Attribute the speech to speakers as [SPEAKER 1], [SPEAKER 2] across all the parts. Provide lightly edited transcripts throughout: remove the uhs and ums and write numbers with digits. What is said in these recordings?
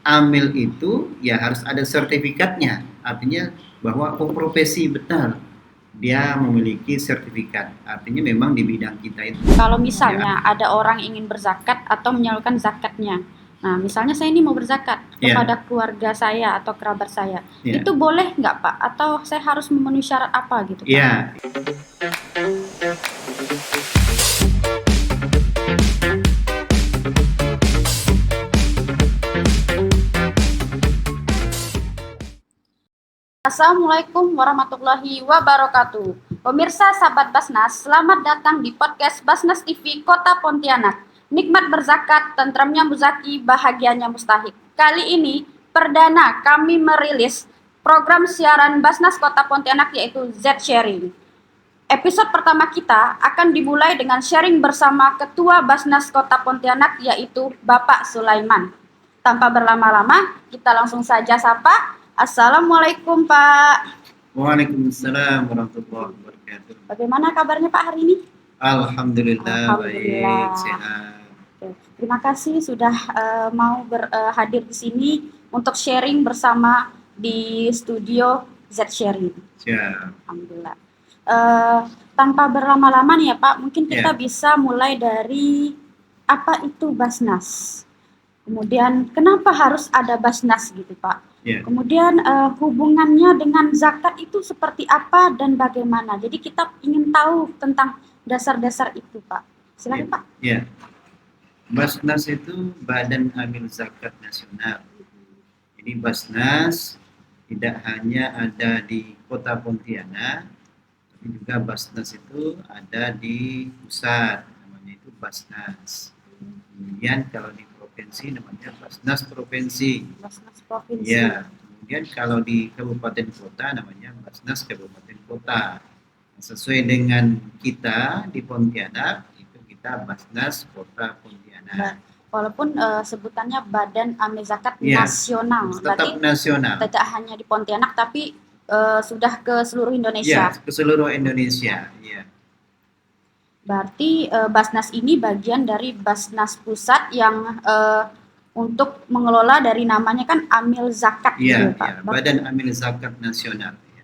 [SPEAKER 1] amil itu ya harus ada sertifikatnya, artinya bahwa profesi betul dia memiliki sertifikat, artinya memang di bidang kita itu
[SPEAKER 2] Kalau
[SPEAKER 1] ya.
[SPEAKER 2] misalnya ada orang ingin berzakat atau menyalurkan zakatnya, nah misalnya saya ini mau berzakat
[SPEAKER 1] Ya,
[SPEAKER 2] kepada keluarga saya atau kerabat saya,
[SPEAKER 1] ya,
[SPEAKER 2] itu boleh nggak Pak? Atau saya harus memenuhi syarat apa gitu Pak?
[SPEAKER 1] ya.
[SPEAKER 2] Assalamualaikum warahmatullahi wabarakatuh. Pemirsa sahabat Basnas, selamat datang di podcast Basnas TV Kota Pontianak. Nikmat berzakat, tentramnya muzaki, bahagianya mustahik. Kali ini perdana kami merilis program siaran Basnas Kota Pontianak yaitu Z Sharing. Episode pertama kita akan dimulai dengan sharing bersama Ketua Basnas Kota Pontianak yaitu Bapak Sulaiman. Tanpa berlama-lama, kita langsung saja sapa. Assalamualaikum Pak.
[SPEAKER 1] Waalaikumsalam warahmatullahi wabarakatuh.
[SPEAKER 2] Bagaimana kabarnya Pak hari ini?
[SPEAKER 1] Alhamdulillah baik,
[SPEAKER 2] Alhamdulillah.
[SPEAKER 1] sehat.
[SPEAKER 2] Oke. Terima kasih sudah mau hadir di sini untuk sharing bersama di studio Z Sharing.
[SPEAKER 1] Siap.
[SPEAKER 2] Alhamdulillah. Eh, Tanpa berlama-lama nih ya Pak, mungkin kita
[SPEAKER 1] Ya,
[SPEAKER 2] bisa mulai dari apa itu Basnas. Kemudian kenapa harus ada Basnas gitu Pak?
[SPEAKER 1] ya,
[SPEAKER 2] Kemudian hubungannya dengan zakat itu seperti apa dan bagaimana? Jadi kita ingin tahu tentang dasar-dasar itu Pak.
[SPEAKER 1] ya,
[SPEAKER 2] Silakan Pak.
[SPEAKER 1] ya. Basnas itu Badan Amil Zakat Nasional. Jadi Basnas tidak hanya ada di Kota Pontianak, tapi juga Basnas itu ada di pusat, namanya itu Basnas. Kemudian kalau di provinsi namanya Basnas Provinsi.
[SPEAKER 2] Basnas Provinsi.
[SPEAKER 1] Ya, kemudian kalau di kabupaten kota namanya Basnas Kabupaten Kota. Sesuai dengan kita di Pontianak, itu kita Basnas Kota Pontianak.
[SPEAKER 2] Walaupun sebutannya Badan Amil Zakat
[SPEAKER 1] Ya,
[SPEAKER 2] Nasional,
[SPEAKER 1] tetap
[SPEAKER 2] berarti
[SPEAKER 1] nasional.
[SPEAKER 2] tidak hanya di Pontianak tapi sudah ke seluruh
[SPEAKER 1] Ya,
[SPEAKER 2] Indonesia.
[SPEAKER 1] ke seluruh Indonesia. Ya,
[SPEAKER 2] Berarti Basnas ini bagian dari Basnas Pusat yang untuk mengelola dari namanya kan Amil Zakat gitu
[SPEAKER 1] ya,
[SPEAKER 2] ya Pak.
[SPEAKER 1] ya. Badan Amil Zakat Nasional. Ya.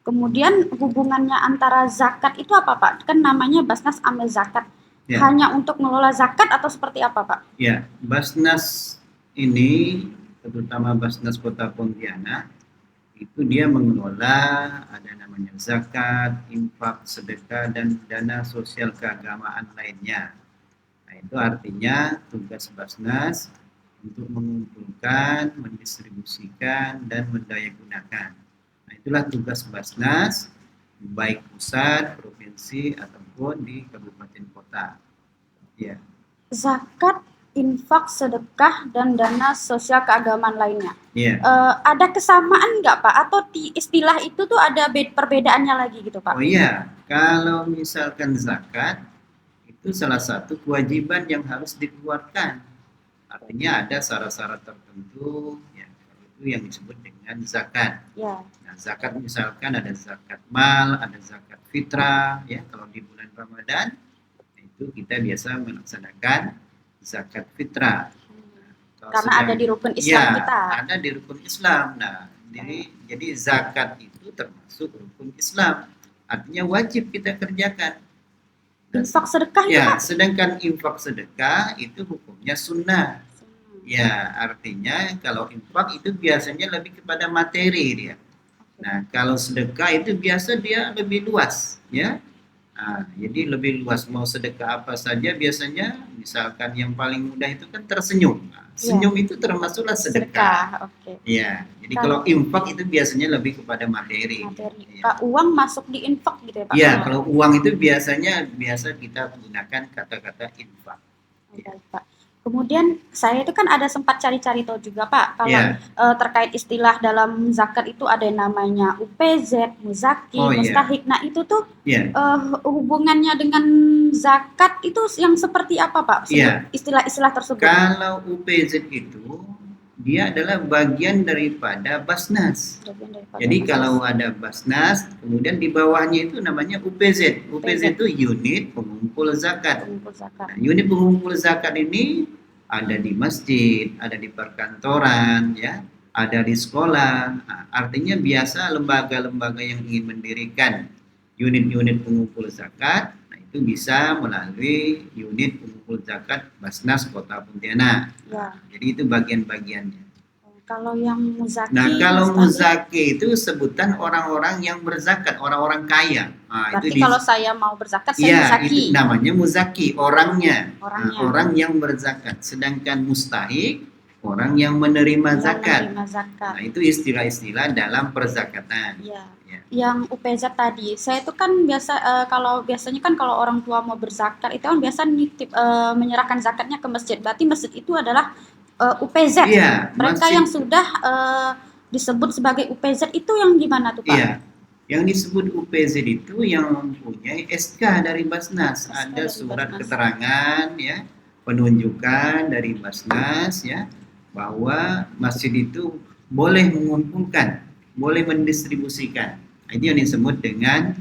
[SPEAKER 2] Kemudian hubungannya antara zakat itu apa Pak? Kan namanya Basnas Amil Zakat.
[SPEAKER 1] Ya.
[SPEAKER 2] Hanya untuk mengelola zakat atau seperti apa Pak?
[SPEAKER 1] Ya, Basnas ini terutama Basnas Kota Pontianak itu dia mengelola ada namanya zakat, infak, sedekah dan dana sosial keagamaan lainnya. Nah, itu artinya tugas Basnas untuk mengumpulkan, mendistribusikan dan mendayagunakan. Nah, itulah tugas Basnas baik pusat, provinsi ataupun di kabupaten kota. Ya.
[SPEAKER 2] Zakat, infak, sedekah, dan dana sosial keagamaan lainnya.
[SPEAKER 1] Iya.
[SPEAKER 2] Ada kesamaan nggak Pak? Atau istilah itu tuh ada perbedaannya lagi gitu Pak?
[SPEAKER 1] Oh iya, kalau misalkan zakat itu salah satu kewajiban yang harus dikeluarkan. Artinya ada syarat-syarat tertentu ya, itu yang disebut dengan zakat.
[SPEAKER 2] Ya.
[SPEAKER 1] Nah, zakat misalkan ada zakat mal, ada zakat fitrah ya. Kalau di bulan Ramadan itu kita biasa melaksanakan zakat fitrah. Nah,
[SPEAKER 2] Karena ada di rukun Islam
[SPEAKER 1] ya,
[SPEAKER 2] kita.
[SPEAKER 1] ada di rukun Islam. Nah, jadi zakat itu termasuk rukun Islam. Artinya wajib kita kerjakan.
[SPEAKER 2] Infak sedekah itu
[SPEAKER 1] Ya,
[SPEAKER 2] Pak?
[SPEAKER 1] sedangkan infak sedekah itu hukumnya sunnah. Ya, artinya kalau infak itu biasanya lebih kepada materi dia. Nah, kalau sedekah itu biasa dia lebih luas, ya. Nah, jadi lebih luas mau sedekah apa saja biasanya, misalkan yang paling mudah itu kan tersenyum. Nah, senyum itu termasuklah sedekah.
[SPEAKER 2] Oke.
[SPEAKER 1] Ya, jadi kalau infak itu biasanya lebih kepada materi.
[SPEAKER 2] Ya. Uang masuk di infak gitu ya Pak?
[SPEAKER 1] Ya, kalau uang itu biasa kita gunakan kata-kata infak.
[SPEAKER 2] Ya. Pak. Kemudian saya itu kan ada sempat cari-cari tahu juga Pak, kalau terkait istilah dalam zakat itu ada yang namanya UPZ, muzaki, mustahik. Nah itu tuh hubungannya dengan zakat itu yang seperti apa Pak? Istilah-istilah tersebut.
[SPEAKER 1] Kalau UPZ itu dia adalah bagian daripada Basnas. Jadi kalau ada Basnas, kemudian di bawahnya itu namanya UPZ. UPZ itu unit pengumpul zakat. Nah, unit pengumpul zakat ini ada di masjid, ada di perkantoran, ya, ada di sekolah. Nah, artinya biasa lembaga-lembaga yang ingin mendirikan unit-unit pengumpul zakat, nah itu bisa melalui unit pengumpul zakat Basnas Kota Pontianak.
[SPEAKER 2] Ya.
[SPEAKER 1] Jadi itu bagian-bagiannya.
[SPEAKER 2] Kalau yang muzaki,
[SPEAKER 1] Nah, kalau
[SPEAKER 2] Mas Andi,
[SPEAKER 1] muzaki itu sebutan orang-orang yang berzakat, orang-orang kaya. Nah,
[SPEAKER 2] berarti
[SPEAKER 1] itu
[SPEAKER 2] kalau saya mau berzakat saya
[SPEAKER 1] iya,
[SPEAKER 2] muzaki.
[SPEAKER 1] itu namanya muzaki, orangnya.
[SPEAKER 2] Orangnya.
[SPEAKER 1] Nah, orang yang berzakat. Sedangkan mustahik, orang yang menerima zakat.
[SPEAKER 2] Menerima zakat.
[SPEAKER 1] Nah, itu istilah-istilah dalam perzakatan.
[SPEAKER 2] Iya.
[SPEAKER 1] Ya.
[SPEAKER 2] Yang UPZ tadi, saya itu kan biasa kalau biasanya kan kalau orang tua mau berzakat itu kan biasa nitip menyerahkan zakatnya ke masjid. Berarti masjid itu adalah UPZ.
[SPEAKER 1] Iya,
[SPEAKER 2] Mereka
[SPEAKER 1] masjid.
[SPEAKER 2] yang sudah disebut sebagai UPZ itu yang gimana tuh Pak?
[SPEAKER 1] Iya, yang disebut UPZ itu yang mempunyai SK dari Basnas,
[SPEAKER 2] SK
[SPEAKER 1] ada
[SPEAKER 2] dari
[SPEAKER 1] surat
[SPEAKER 2] Basnas.
[SPEAKER 1] keterangan, ya, penunjukan dari Basnas, ya, bahwa masjid itu boleh mengumpulkan, boleh mendistribusikan. Nah, itu yang disebut dengan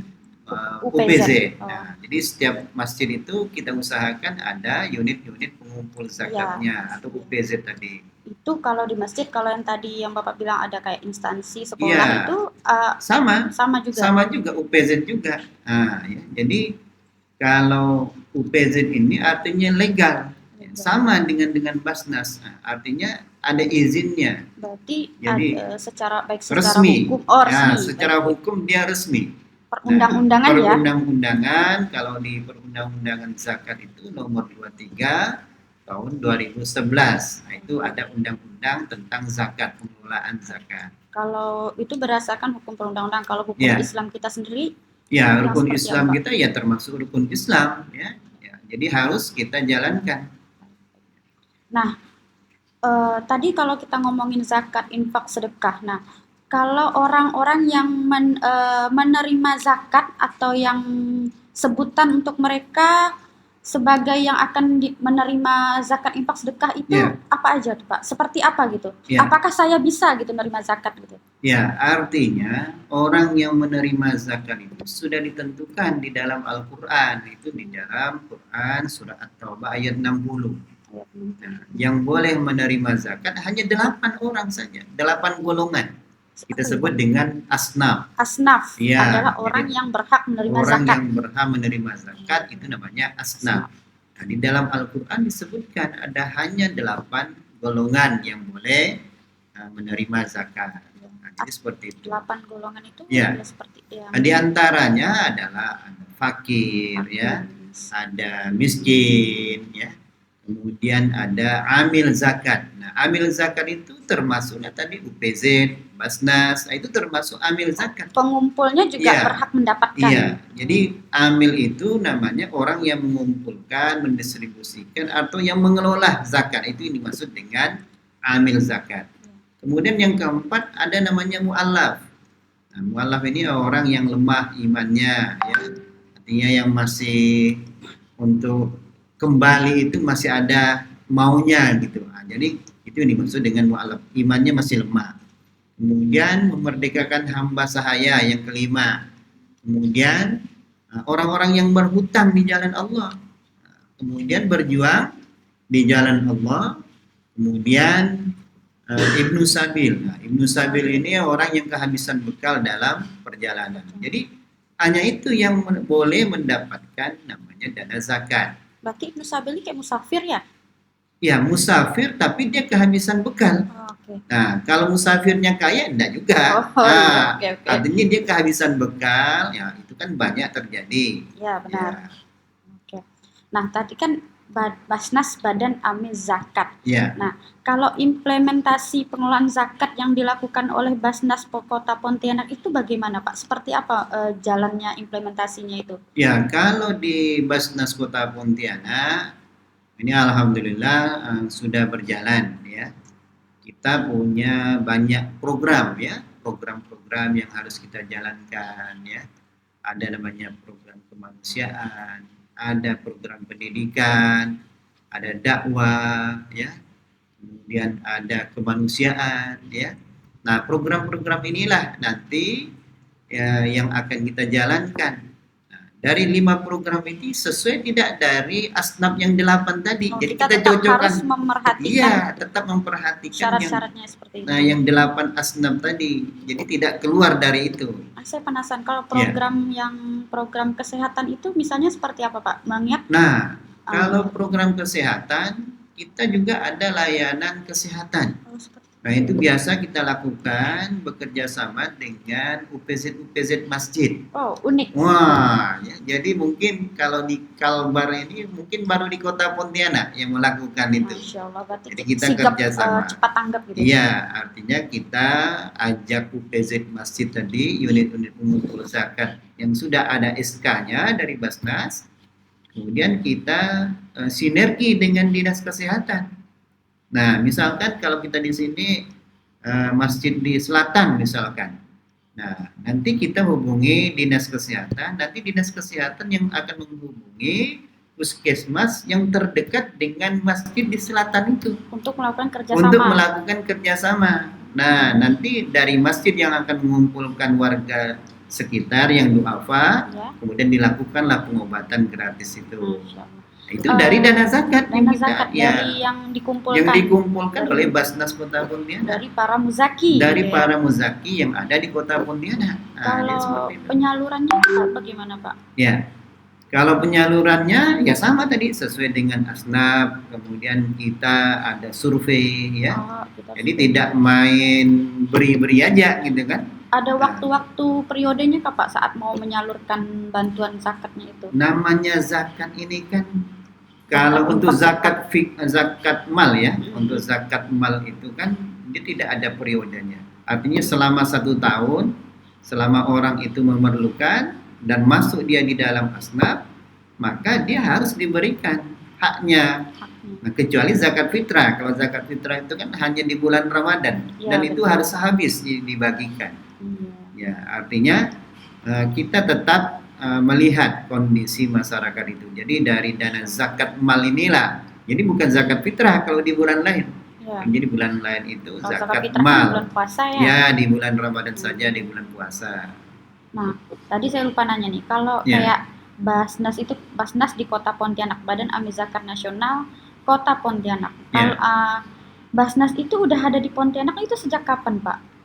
[SPEAKER 1] UPZ.
[SPEAKER 2] Oh.
[SPEAKER 1] Nah, jadi setiap masjid itu kita usahakan ada unit-unit pengumpul zakatnya atau UPZ tadi.
[SPEAKER 2] Itu kalau di masjid, kalau yang tadi yang Bapak bilang ada kayak instansi sekolah
[SPEAKER 1] Iya.
[SPEAKER 2] itu
[SPEAKER 1] Sama
[SPEAKER 2] juga.
[SPEAKER 1] Sama juga UPZ juga. Nah, ya, jadi kalau UPZ ini artinya legal, sama dengan Basnas. Nah, artinya ada izinnya.
[SPEAKER 2] Berarti
[SPEAKER 1] Jadi
[SPEAKER 2] secara
[SPEAKER 1] resmi.
[SPEAKER 2] hukum,
[SPEAKER 1] Ya,
[SPEAKER 2] resmi.
[SPEAKER 1] secara hukum dia resmi.
[SPEAKER 2] Perundang-undangan
[SPEAKER 1] nah,
[SPEAKER 2] ya.
[SPEAKER 1] Perundang-undangan, kalau di perundang-undangan zakat itu nomor 23 tahun 2011. Nah, itu ada undang-undang tentang zakat, pengelolaan zakat.
[SPEAKER 2] Kalau itu berdasarkan hukum perundang-undangan, kalau hukum Islam kita sendiri?
[SPEAKER 1] Ya, rukun Islam kita ya termasuk rukun Islam, ya. Jadi harus kita jalankan.
[SPEAKER 2] Nah, tadi kalau kita ngomongin zakat, infak, sedekah. Nah, kalau orang-orang yang menerima zakat atau yang sebutan untuk mereka sebagai yang akan menerima zakat, infak, sedekah itu apa aja tuh Pak? Seperti apa gitu? Apakah saya bisa gitu menerima zakat gitu?
[SPEAKER 1] Ya, artinya orang yang menerima zakat itu sudah ditentukan di dalam Al-Quran. Itu di dalam Quran Surah At-Taubah ayat 60. Nah, yang boleh menerima zakat hanya 8 orang saja, 8 golongan. Kita sebut dengan asnaf.
[SPEAKER 2] Asnaf
[SPEAKER 1] ya,
[SPEAKER 2] adalah orang yang berhak menerima zakat.
[SPEAKER 1] Orang yang berhak menerima zakat itu namanya asnaf. Nah, di dalam Al-Quran disebutkan ada hanya 8 golongan yang boleh menerima zakat. Nah, jadi seperti itu.
[SPEAKER 2] 8 golongan itu seperti yang
[SPEAKER 1] di antaranya adalah ada fakir, ya, ada miskin, ya. Kemudian ada amil zakat. Nah, amil zakat itu termasuknya tadi UPZ, Basnas, itu termasuk amil zakat.
[SPEAKER 2] Pengumpulnya juga berhak mendapatkan.
[SPEAKER 1] Iya, jadi amil itu namanya orang yang mengumpulkan, mendistribusikan, atau yang mengelola zakat. Itu yang dimaksud dengan amil zakat. Kemudian yang keempat ada namanya mu'allaf. Nah, mu'allaf ini orang yang lemah imannya, ya. Artinya yang masih untuk kembali itu masih ada maunya gitu. Nah, jadi itu yang dimaksud dengan mu'allaf, imannya masih lemah. Kemudian memerdekakan hamba sahaya yang kelima. Kemudian orang-orang yang berhutang di jalan Allah. Kemudian berjuang di jalan Allah. Kemudian Ibnu Sabil. Nah, Ibnu Sabil ini orang yang kehabisan bekal dalam perjalanan. Jadi hanya itu yang boleh mendapatkan namanya dana zakat.
[SPEAKER 2] Berarti Ibnu Sabil ini kayak musafir ya?
[SPEAKER 1] Ya, musafir tapi dia kehabisan bekal. Nah, kalau musafirnya kaya enggak juga. Artinya dia kehabisan bekal, ya itu kan banyak terjadi.
[SPEAKER 2] Ya, benar. Ya. Nah, tadi kan Basnas Badan Amil Zakat.
[SPEAKER 1] Ya.
[SPEAKER 2] Nah, kalau implementasi pengelolaan zakat yang dilakukan oleh Basnas Kota Pontianak itu bagaimana Pak? Seperti apa jalannya implementasinya itu?
[SPEAKER 1] Ya, kalau di Basnas Kota Pontianak ini alhamdulillah sudah berjalan, ya. Kita punya banyak program, ya, program-program yang harus kita jalankan, ya. Ada namanya program kemanusiaan, ada program pendidikan, ada dakwah, ya. Kemudian ada kemanusiaan, ya. Nah, program-program inilah nanti ya, yang akan kita jalankan. Nah, dari 5 program ini sesuai tidak dari asnaf yang 8 tadi.
[SPEAKER 2] Oh,
[SPEAKER 1] Jadi
[SPEAKER 2] kita
[SPEAKER 1] kita
[SPEAKER 2] tetap
[SPEAKER 1] cocokkan.
[SPEAKER 2] harus memperhatikan
[SPEAKER 1] Iya, tetap memperhatikan yang
[SPEAKER 2] syarat-syaratnya seperti itu.
[SPEAKER 1] yang 8 asnaf tadi. Jadi tidak keluar dari itu.
[SPEAKER 2] Saya penasaran kalau program program kesehatan itu misalnya seperti apa Pak? Mengingat
[SPEAKER 1] Nah, kalau program kesehatan kita juga ada layanan kesehatan. Nah, itu biasa kita lakukan bekerja sama dengan UPZ masjid.
[SPEAKER 2] Oh, unik.
[SPEAKER 1] Wah, ya, jadi mungkin kalau di Kalbar ini mungkin baru di Kota Pontianak yang melakukan itu.
[SPEAKER 2] Masya Allah, berarti
[SPEAKER 1] Jadi kita
[SPEAKER 2] sigap,
[SPEAKER 1] kerjasama.
[SPEAKER 2] cepat tanggap gitu.
[SPEAKER 1] Iya, artinya kita ajak UPZ masjid tadi, unit-unit pengumpul zakat yang sudah ada SK-nya dari Basnas, kemudian kita sinergi dengan dinas kesehatan. Nah, misalkan kalau kita di sini masjid di selatan misalkan. Nah, nanti kita hubungi dinas kesehatan, nanti dinas kesehatan yang akan menghubungi puskesmas yang terdekat dengan masjid di selatan itu
[SPEAKER 2] untuk melakukan kerjasama.
[SPEAKER 1] Untuk melakukan kerjasama. Nah, nanti dari masjid yang akan mengumpulkan warga sekitar yang duafa, kemudian dilakukanlah pengobatan gratis itu. Itu dari dana zakat
[SPEAKER 2] dana zakat dari yang
[SPEAKER 1] dikumpulkan oleh Basnas Kota Pontianak,
[SPEAKER 2] dari para muzaki
[SPEAKER 1] para muzaki yang ada di Kota Pontianak.
[SPEAKER 2] Kalau penyalurannya bagaimana Pak?
[SPEAKER 1] Ya, kalau penyalurannya ya sama tadi sesuai dengan asnaf, kemudian kita ada survei ya. Jadi tidak main beri-beri aja gitu kan.
[SPEAKER 2] Ada waktu-waktu periodenya Pak saat mau menyalurkan bantuan zakatnya itu?
[SPEAKER 1] Namanya zakat ini kan kalau untuk zakat mal ya, untuk zakat mal itu kan dia tidak ada periodenya. Artinya selama 1 tahun, selama orang itu memerlukan dan masuk dia di dalam asnaf, maka dia harus diberikan haknya. Nah, kecuali zakat fitrah. Kalau zakat fitrah itu kan hanya di bulan Ramadan dan itu harus habis dibagikan. Ya, artinya kita tetap melihat kondisi masyarakat itu. Jadi dari dana zakat mal inilah. Jadi bukan zakat fitrah kalau di bulan lain. Jadi bulan lain itu zakat mal.
[SPEAKER 2] Bulan puasa
[SPEAKER 1] ya, di bulan Ramadan saja, di bulan puasa.
[SPEAKER 2] Nah, tadi saya lupa nanya nih, kalau kayak Basnas itu, Basnas di Kota Pontianak, Badan Amil Zakat Nasional Kota Pontianak. Kalau Basnas itu udah ada di Pontianak itu sejak kapan, Pak?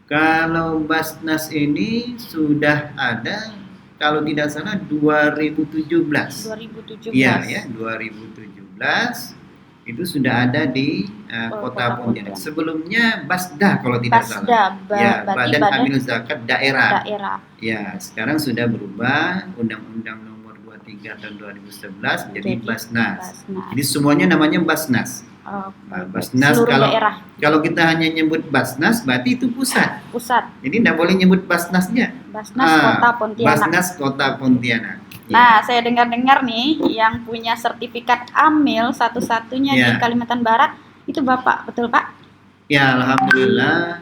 [SPEAKER 1] Kalau Basnas ini sudah ada, kalau tidak salah 2017.
[SPEAKER 2] 2017.
[SPEAKER 1] Iya ya, 2017 itu sudah ada di Kota Pontianak. Sebelumnya Basda kalau tidak salah. Ya, Badan Amil Zakat Daerah. Ya, sekarang sudah berubah Undang-Undang Nomor 23 tahun 2011 jadi Basnas. Jadi semuanya namanya Basnas. Basnas kalau kita hanya nyebut Basnas berarti itu pusat. Jadi tidak boleh nyebut Basnasnya.
[SPEAKER 2] Basnas Kota Pontianak.
[SPEAKER 1] Basnas Kota Pontianak.
[SPEAKER 2] Nah, saya dengar-dengar nih yang punya sertifikat AMIL satu-satunya di Kalimantan Barat itu Bapak, betul Pak?
[SPEAKER 1] Ya, alhamdulillah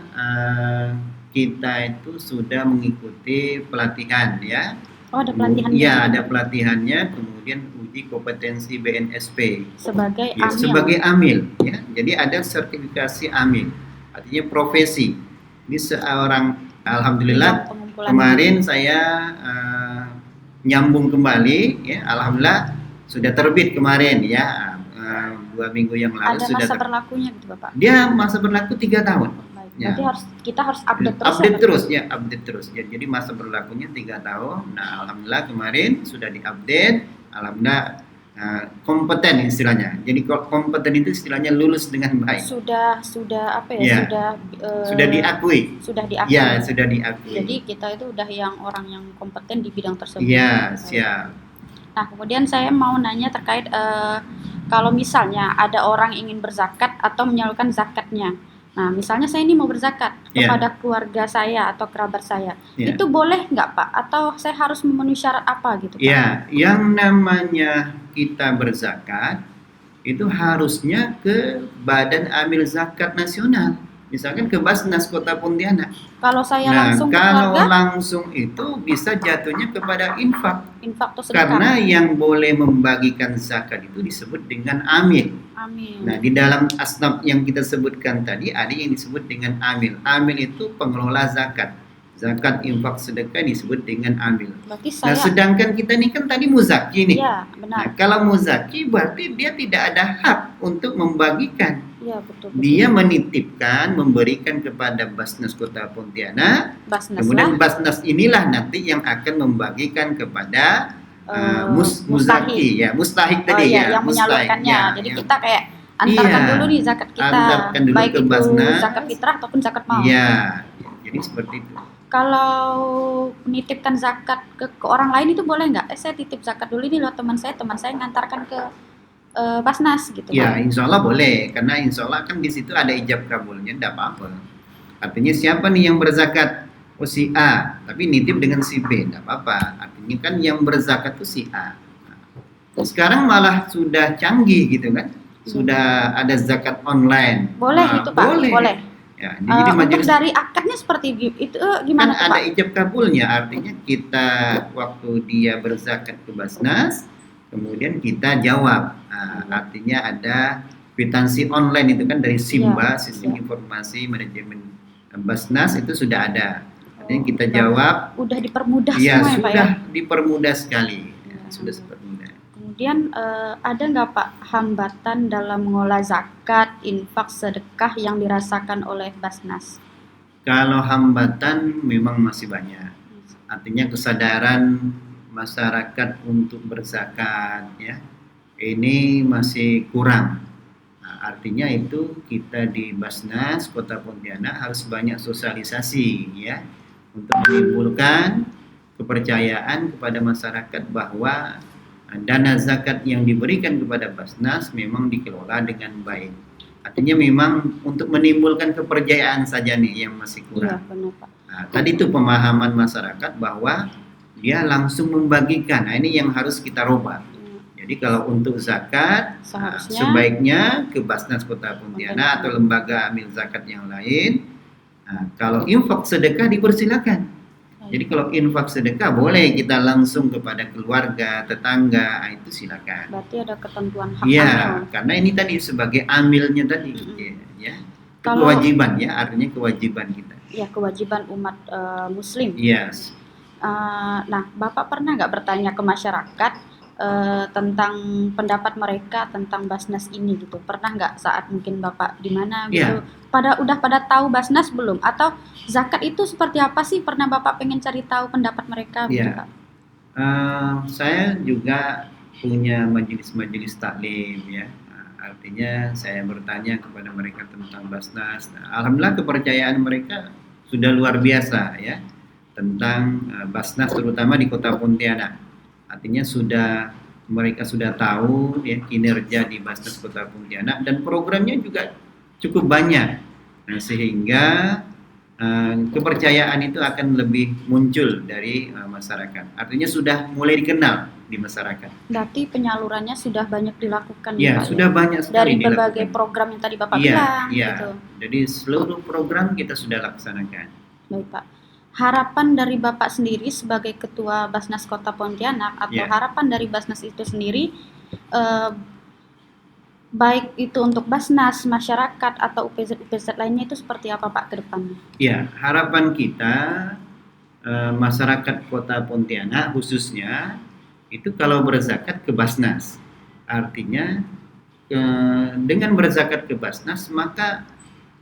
[SPEAKER 1] kita itu sudah mengikuti pelatihan ya.
[SPEAKER 2] Oh, ada pelatihan.
[SPEAKER 1] Iya, ada pelatihannya, kemudian uji kompetensi BNSP
[SPEAKER 2] sebagai
[SPEAKER 1] AMIL. Sebagai AMIL ya. Jadi ada sertifikasi AMIL. Artinya profesi. Ini seorang alhamdulillah kemarin saya nyambung kembali ya, alhamdulillah sudah terbit kemarin ya, 2 minggu yang lalu.
[SPEAKER 2] Ada
[SPEAKER 1] sudah
[SPEAKER 2] masa berlakunya gitu Bapak?
[SPEAKER 1] Dia masa berlaku 3 tahun.
[SPEAKER 2] Ya. Berarti kita harus update terus.
[SPEAKER 1] Update terus. Jadi masa berlakunya 3 tahun. Nah, alhamdulillah kemarin sudah diupdate, alhamdulillah kompeten istilahnya. Jadi kompeten itu istilahnya lulus dengan baik.
[SPEAKER 2] Sudah apa ya?
[SPEAKER 1] Sudah diakui.
[SPEAKER 2] Sudah diakui.
[SPEAKER 1] Ya, sudah diakui.
[SPEAKER 2] Jadi kita itu udah orang yang kompeten di bidang tersebut.
[SPEAKER 1] Iya, siap.
[SPEAKER 2] Nah, kemudian saya mau nanya terkait kalau misalnya ada orang ingin berzakat atau menyalurkan zakatnya. Nah, misalnya saya ini mau berzakat kepada keluarga saya atau kerabat saya, itu boleh nggak Pak? Atau saya harus memenuhi syarat apa gitu Pak?
[SPEAKER 1] Ya, yang namanya kita berzakat itu harusnya ke Badan Amil Zakat Nasional, misalkan ke Basnas Kota Pontianak.
[SPEAKER 2] Kalau saya langsung
[SPEAKER 1] kalau langsung itu bisa jatuhnya kepada infak
[SPEAKER 2] atau sedekah.
[SPEAKER 1] Karena yang boleh membagikan zakat itu disebut dengan amil. Nah, di dalam asnaf yang kita sebutkan tadi ada yang disebut dengan amil. Amil itu pengelola zakat. Zakat, infak, sedekah disebut dengan amil.
[SPEAKER 2] Berarti
[SPEAKER 1] Nah,
[SPEAKER 2] saya,
[SPEAKER 1] sedangkan kita ini kan tadi muzaki nih.
[SPEAKER 2] ya
[SPEAKER 1] Nah,
[SPEAKER 2] benar,
[SPEAKER 1] kalau muzaki berarti dia tidak ada hak untuk membagikan.
[SPEAKER 2] ya betul.
[SPEAKER 1] Dia menitipkan, memberikan kepada Basnas Kota Pontianak.
[SPEAKER 2] Basnas
[SPEAKER 1] Kemudian
[SPEAKER 2] lah,
[SPEAKER 1] Basnas inilah nanti yang akan membagikan kepada
[SPEAKER 2] mustahik.
[SPEAKER 1] muzaki ya, mustahik
[SPEAKER 2] Oh
[SPEAKER 1] tadi
[SPEAKER 2] iya,
[SPEAKER 1] ya,
[SPEAKER 2] yang
[SPEAKER 1] mustahik
[SPEAKER 2] menyalurkannya.
[SPEAKER 1] ya,
[SPEAKER 2] Jadi
[SPEAKER 1] yang-
[SPEAKER 2] kita kayak antarkan
[SPEAKER 1] Iya,
[SPEAKER 2] dulu nih zakat kita,
[SPEAKER 1] antarkan dulu
[SPEAKER 2] baik
[SPEAKER 1] ke
[SPEAKER 2] itu
[SPEAKER 1] Basnas.
[SPEAKER 2] zakat fitrah ataupun zakat maul.
[SPEAKER 1] Iya, jadi seperti itu.
[SPEAKER 2] Kalau menitipkan zakat ke orang lain itu boleh nggak? Saya titip zakat dulu nih loh teman saya ngantarkan ke Basnas gitu.
[SPEAKER 1] Ya, insya Allah boleh, karena insya Allah kan di situ ada ijab kabulnya, tidak apa-apa. Artinya siapa nih yang berzakat? Oh si A, tapi nitip dengan si B, tidak apa-apa. Artinya kan yang berzakat itu si A. Nah, sekarang malah sudah canggih gitu kan, sudah ada zakat online.
[SPEAKER 2] Boleh
[SPEAKER 1] Nah,
[SPEAKER 2] itu Pak, boleh.
[SPEAKER 1] Ya, jadi
[SPEAKER 2] Untuk
[SPEAKER 1] majelis
[SPEAKER 2] dari akadnya seperti itu
[SPEAKER 1] kan
[SPEAKER 2] gimana tuh,
[SPEAKER 1] ada
[SPEAKER 2] Pak?
[SPEAKER 1] ijab kabulnya, artinya kita waktu dia berzakat ke Basnas, kemudian kita jawab. Nah, artinya ada kwitansi online itu kan dari Simba, Sistem Informasi Manajemen Basnas itu sudah ada. Artinya kita jawab.
[SPEAKER 2] Udah dipermudah
[SPEAKER 1] Iya,
[SPEAKER 2] semua ya Pak ya?
[SPEAKER 1] sudah dipermudah sekali. Ya, sudah dipermudah.
[SPEAKER 2] Kemudian ada nggak Pak hambatan dalam mengolah zakat, infak, sedekah yang dirasakan oleh Basnas?
[SPEAKER 1] Kalau hambatan memang masih banyak. Artinya kesadaran masyarakat untuk berzakat ya, ini masih kurang. Nah, artinya itu kita di Basnas Kota Pontianak harus banyak sosialisasi ya, untuk menimbulkan kepercayaan kepada masyarakat bahwa dana zakat yang diberikan kepada Basnas memang dikelola dengan baik. Artinya memang untuk menimbulkan kepercayaan saja nih yang masih kurang.
[SPEAKER 2] Iya, benar Pak.
[SPEAKER 1] Nah, tadi itu pemahaman masyarakat bahwa dia langsung membagikan. Nah, ini yang harus kita rubah. Jadi kalau untuk zakat, sebaiknya ke Basnas Kota Pontianak atau lembaga amil zakat yang lain. Nah, kalau infak sedekah dipersilakan. Jadi kalau infak sedekah boleh kita langsung kepada keluarga, tetangga, itu silakan.
[SPEAKER 2] Berarti ada ketentuan hak.
[SPEAKER 1] Iya, karena ini tadi sebagai amilnya tadi, ya. Kewajiban ya, artinya kewajiban kita.
[SPEAKER 2] Ya, kewajiban umat Muslim.
[SPEAKER 1] Yes.
[SPEAKER 2] Nah, Bapak pernah nggak bertanya ke masyarakat tentang pendapat mereka tentang Basnas ini gitu? Pernah nggak saat mungkin Bapak di mana gitu? Udah pada tahu Basnas belum? Atau zakat itu seperti apa sih? Pernah Bapak pengen cari tahu pendapat mereka gitu, Pak?
[SPEAKER 1] Saya juga punya majelis-majelis taklim ya. Artinya saya bertanya kepada mereka tentang Basnas. Nah, alhamdulillah kepercayaan mereka sudah luar biasa ya tentang Basnas, terutama di Kota Pontianak. Artinya mereka sudah tahu ya kinerja di Basnas Kota Pontianak dan programnya juga cukup banyak. Nah, sehingga kepercayaan itu akan lebih muncul dari masyarakat. Artinya sudah mulai dikenal di masyarakat.
[SPEAKER 2] Berarti penyalurannya sudah banyak dilakukan
[SPEAKER 1] ya,
[SPEAKER 2] Pak,
[SPEAKER 1] sudah
[SPEAKER 2] ya?
[SPEAKER 1] Banyak sekali
[SPEAKER 2] dari berbagai program yang tadi Bapak bilang gitu.
[SPEAKER 1] Jadi seluruh program kita sudah laksanakan.
[SPEAKER 2] Baik Pak. Harapan dari Bapak sendiri sebagai Ketua Basnas Kota Pontianak atau harapan dari Basnas itu sendiri baik itu untuk Basnas, masyarakat atau UPZ lainnya itu seperti apa Pak ke depannya?
[SPEAKER 1] Ya, harapan kita masyarakat Kota Pontianak khususnya itu kalau berzakat ke Basnas. Artinya dengan berzakat ke Basnas maka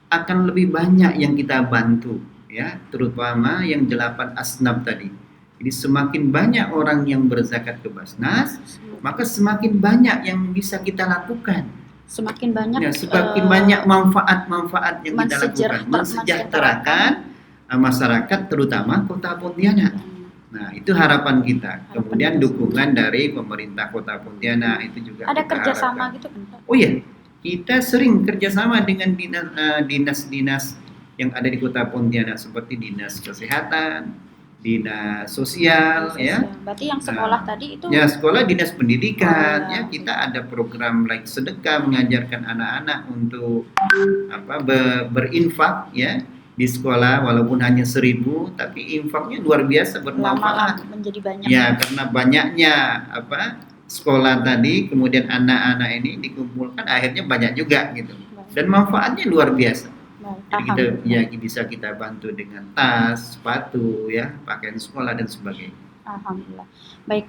[SPEAKER 1] akan lebih banyak yang kita bantu ya, terutama yang 8 asnaf tadi. Jadi semakin banyak orang yang berzakat ke Basnas, maka semakin banyak yang bisa kita lakukan.
[SPEAKER 2] Semakin banyak
[SPEAKER 1] ya, semakin banyak manfaat-manfaat yang kita lakukan, mensejahterakan masyarakat terutama Kota Pontianak. Nah, itu harapan kita. Kemudian dukungan dari pemerintah Kota Pontianak itu juga
[SPEAKER 2] ada kerjasama gitu kan Pak?
[SPEAKER 1] Oh iya, kita sering kerjasama dengan dinas-dinas yang ada di Kota Pontianak seperti dinas kesehatan, dinas sosial, ya.
[SPEAKER 2] Berarti yang sekolah tadi itu?
[SPEAKER 1] Ya, sekolah, dinas pendidikan, ya. Kita ada program like sedekah mengajarkan anak-anak untuk berinfak, ya, di sekolah walaupun hanya 1.000, tapi infaknya luar biasa bermanfaat.
[SPEAKER 2] Menjadi banyak.
[SPEAKER 1] Ya, karena banyaknya sekolah tadi, kemudian anak-anak ini dikumpulkan, akhirnya banyak juga gitu. Dan manfaatnya luar biasa. Jadi kita
[SPEAKER 2] Alhamdulillah.
[SPEAKER 1] ya bisa kita bantu dengan tas, sepatu, ya, pakaian sekolah dan sebagainya.
[SPEAKER 2] Alhamdulillah. Baik,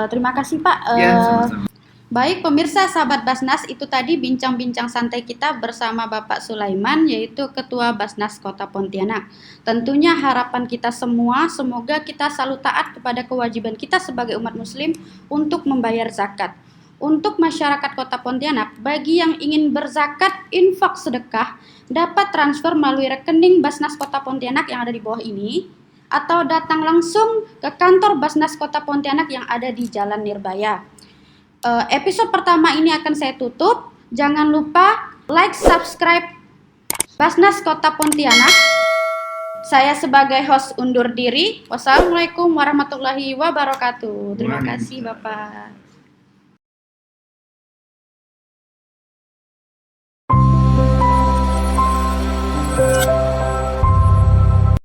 [SPEAKER 2] terima kasih Pak.
[SPEAKER 1] Ya, sama-sama.
[SPEAKER 2] Baik pemirsa sahabat Basnas, itu tadi bincang-bincang santai kita bersama Bapak Sulaiman, yaitu Ketua Basnas Kota Pontianak. Tentunya harapan kita semua, semoga kita selalu taat kepada kewajiban kita sebagai umat muslim untuk membayar zakat. Untuk masyarakat Kota Pontianak, bagi yang ingin berzakat, infak, sedekah, dapat transfer melalui rekening Basnas Kota Pontianak yang ada di bawah ini, atau datang langsung ke kantor Basnas Kota Pontianak yang ada di Jalan Nirbaya. Episode pertama ini akan saya tutup. Jangan lupa like, subscribe Basnas Kota Pontianak. Saya sebagai host undur diri. Wassalamualaikum warahmatullahi wabarakatuh. Terima kasih Bapak.